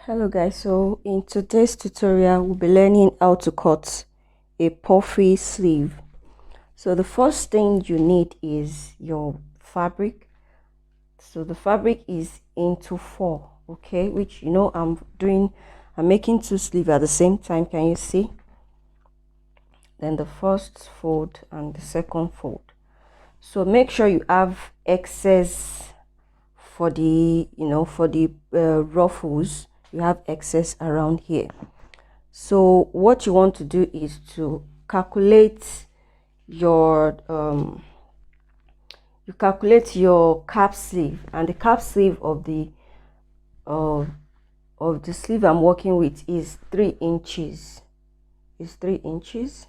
Hello guys, so in today's tutorial we'll be learning how to cut a puffy sleeve. So the first thing you need is your fabric. So the fabric is into 4, okay, which I'm making 2 sleeves at the same time. Can you see? Then the first fold and the second fold. So make sure you have excess for the ruffles. You have excess around here. So what you want to do is to calculate your cap sleeve, and the cap sleeve of the sleeve I'm working with is 3 inches. It's 3 inches.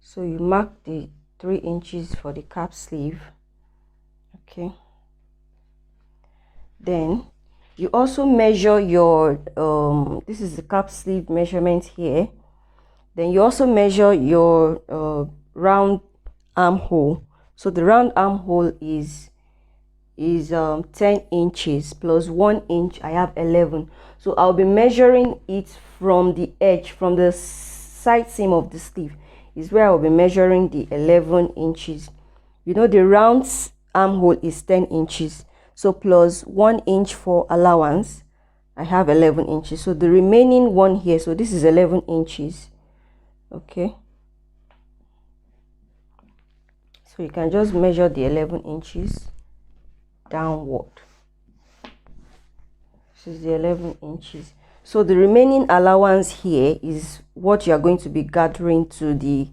So you mark the 3 inches for the cap sleeve, okay. Then you also measure your this is the cap sleeve measurement here. Then you also measure your round armhole. So the round armhole is 10 inches plus 1 inch. I have 11. So I'll be measuring it from the edge, from the side seam of the sleeve is where I'll be measuring the 11 inches. The round armhole is 10 inches. So plus 1 inch for allowance, I have 11 inches. So the remaining one here, so this is 11 inches, okay. So you can just measure the 11 inches downward. This is the 11 inches. So the remaining allowance here is what you are going to be gathering to the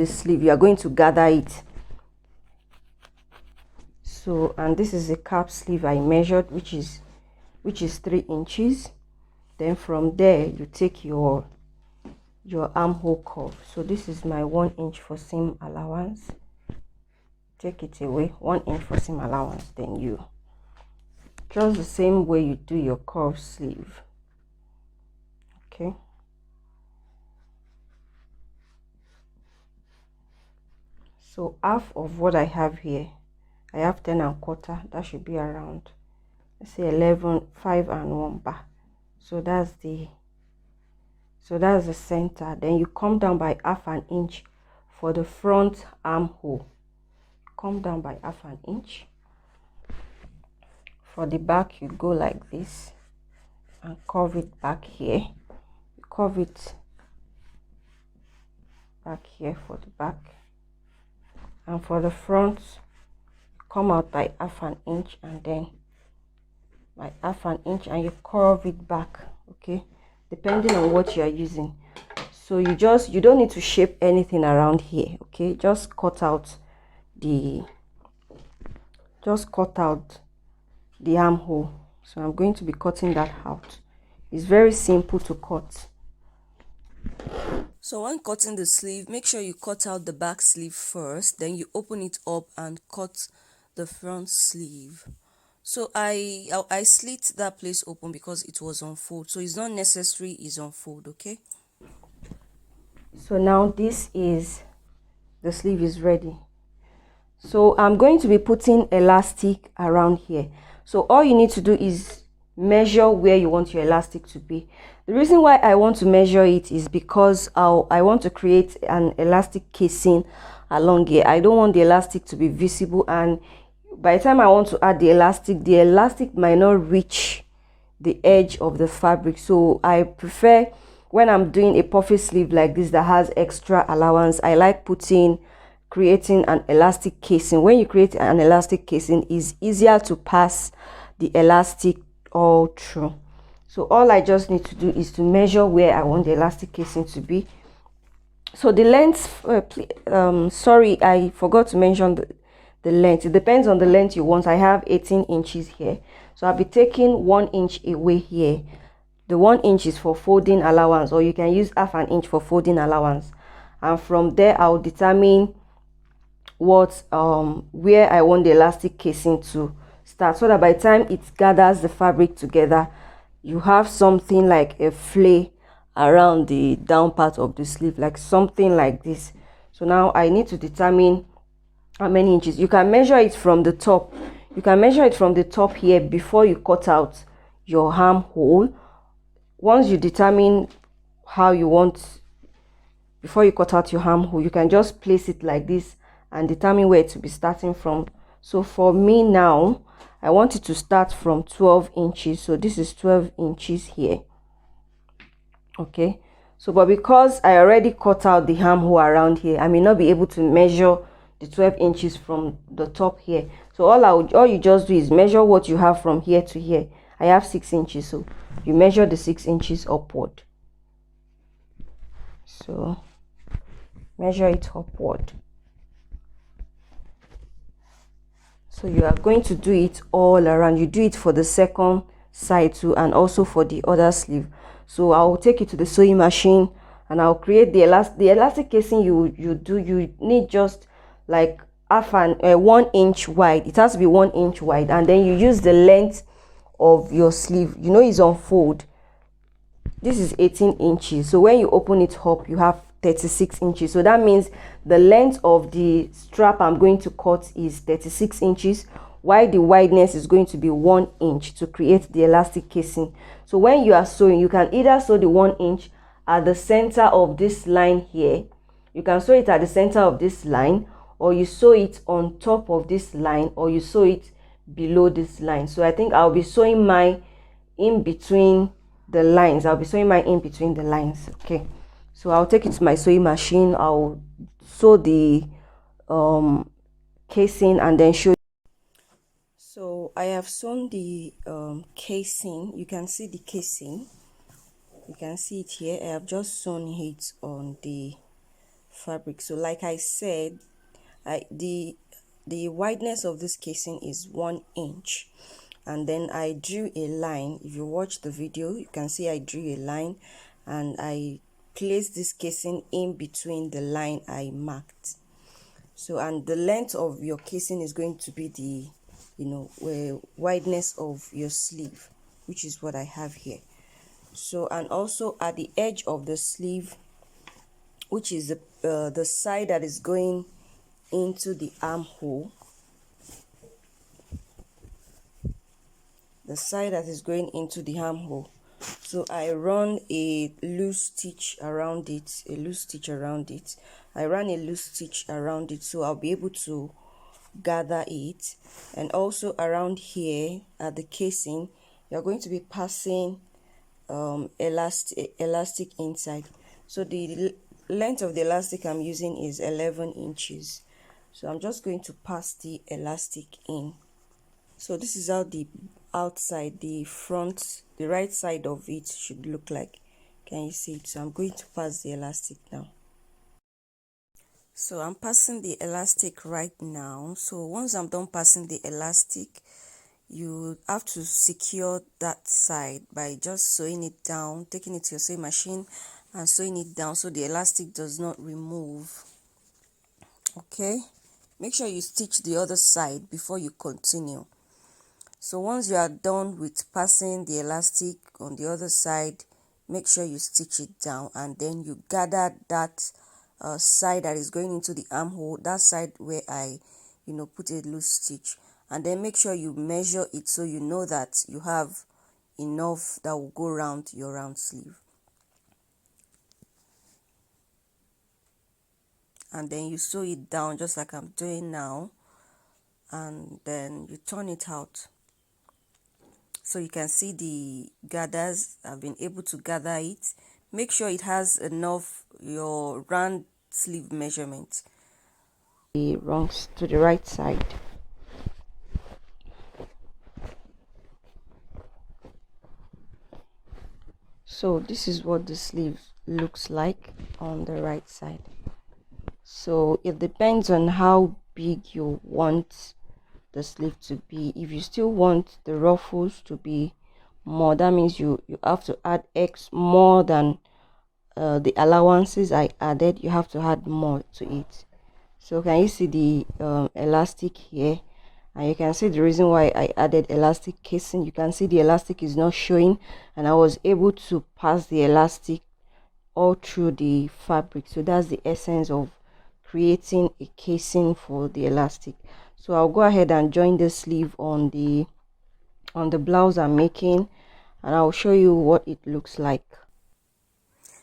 sleeve. You are going to gather it. So, and this is a cap sleeve I measured, which is 3 inches. Then from there you take your armhole curve. So this is my 1 inch for seam allowance. Take it away, 1 inch for seam allowance. Then you just the same way you do your curve sleeve, okay. So half of what I have here, I have 10 1/4. That should be around, let's say 11, 5 and 1 bar. So that's the center. Then you come down by half an inch for the front armhole. Come down by half an inch. For the back, you go like this and curve it back here. You curve it back here for the back, and for the front, come out by half an inch, and then by half an inch, and you curve it back, okay, depending on what you are using. So you don't need to shape anything around here, okay. Just cut out the armhole. So I'm going to be cutting that out. It's very simple to cut. So when cutting the sleeve, make sure you cut out the back sleeve first, then you open it up and cut the front sleeve. So I slit that place open because it was on fold, so it's not necessary it's on fold, okay. So now this is the sleeve is ready. So I'm going to be putting elastic around here. So all you need to do is measure where you want your elastic to be. The reason why I want to measure it is because I want to create an elastic casing along here. I don't want the elastic to be visible, and by the time I want to add the elastic might not reach the edge of the fabric. So I prefer, when I'm doing a puffy sleeve like this that has extra allowance, I like creating an elastic casing. When you create an elastic casing, it's easier to pass the elastic all through. So all I just need to do is to measure where I want the elastic casing to be. So the length, sorry, I forgot to mention the length. It depends on the length you want. I have 18 inches here, so I'll be taking 1 inch away here. The 1 inch is for folding allowance, or you can use half an inch for folding allowance, and from there I'll determine what where I want the elastic casing to start, so that by the time it gathers the fabric together, you have something like a flay around the down part of the sleeve, like something like this. So now I need to determine how many inches. You can measure it from the top. You can measure it from the top here before you cut out your armhole, once you determine how you want, before you cut out your armhole, you can just place it like this and determine where to be starting from. So for me now, I want it to start from 12 inches. So this is 12 inches here. Okay, so but because I already cut out the armhole around here, I may not be able to measure the 12 inches from the top here. So all you just do is measure what you have from here to here. I have 6 inches, so you measure the 6 inches upward. So measure it upward. So you are going to do it all around. You do it for the second side too, and also for the other sleeve. So I'll take it to the sewing machine and I'll create the elastic casing. You need just like half an 1 inch wide. It has to be 1 inch wide, and then you use the length of your sleeve. You know it's on fold. This is 18 inches. So when you open it up, you have 36 inches. So that means the length of the strap I'm going to cut is 36 inches, while the wideness is going to be 1 inch to create the elastic casing. So when you are sewing, you can either sew the 1 inch at the center of this line here. You can sew it at the center of this line, or you sew it on top of this line, or you sew it below this line. So I think I'll be sewing mine in between the lines. Okay, so I'll take it to my sewing machine. I'll sew the casing and then show. So I have sewn the casing. You can see the casing. You can see it here. I have just sewn it on the fabric. So like I said, the wideness of this casing is 1 inch, and then I drew a line. If you watch the video, you can see I drew a line and I placed this casing in between the line I marked. So, and the length of your casing is going to be the wideness of your sleeve, which is what I have here. So, and also at the edge of the sleeve, which is the side that is going into the armhole, so I run a loose stitch around it. I ran a loose stitch around it, so I'll be able to gather it. And also around here at the casing, you're going to be passing elastic inside. So the length of the elastic I'm using is 11 inches. So I'm just going to pass the elastic in. So this is how the outside, the front, the right side of it should look like. Can you see it? So I'm going to pass the elastic now. So I'm passing the elastic right now. So once I'm done passing the elastic, you have to secure that side by just sewing it down, taking it to your sewing machine and sewing it down so the elastic does not remove. Okay, make sure you stitch the other side before you continue. So once you are done with passing the elastic on the other side, make sure you stitch it down, and then you gather that side that is going into the armhole, that side where I put a loose stitch, and then make sure you measure it so you know that you have enough that will go around your round sleeve. And then you sew it down just like I'm doing now, and then you turn it out. So you can see the gathers. I've been able to gather it. Make sure it has enough your round sleeve measurement. The wrongs to the right side. So this is what the sleeve looks like on the right side. So it depends on how big you want the sleeve to be. If you still want the ruffles to be more, that means you have to add X more than the allowances I added. You have to add more to it. So can you see the elastic here? And you can see the reason why I added elastic casing. You can see the elastic is not showing, and I was able to pass the elastic all through the fabric. So that's the essence of creating a casing for the elastic. So I'll go ahead and join the sleeve on the blouse I'm making, and I'll show you what it looks like.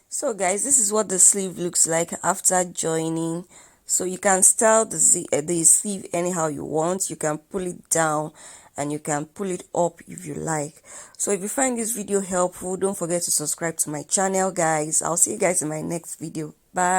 So guys, this is what the sleeve looks like after joining. So you can style the sleeve anyhow you want. You can pull it down and you can pull it up if you like. So if you find this video helpful, don't forget to subscribe to my channel, guys. I'll see you guys in my next video. Bye.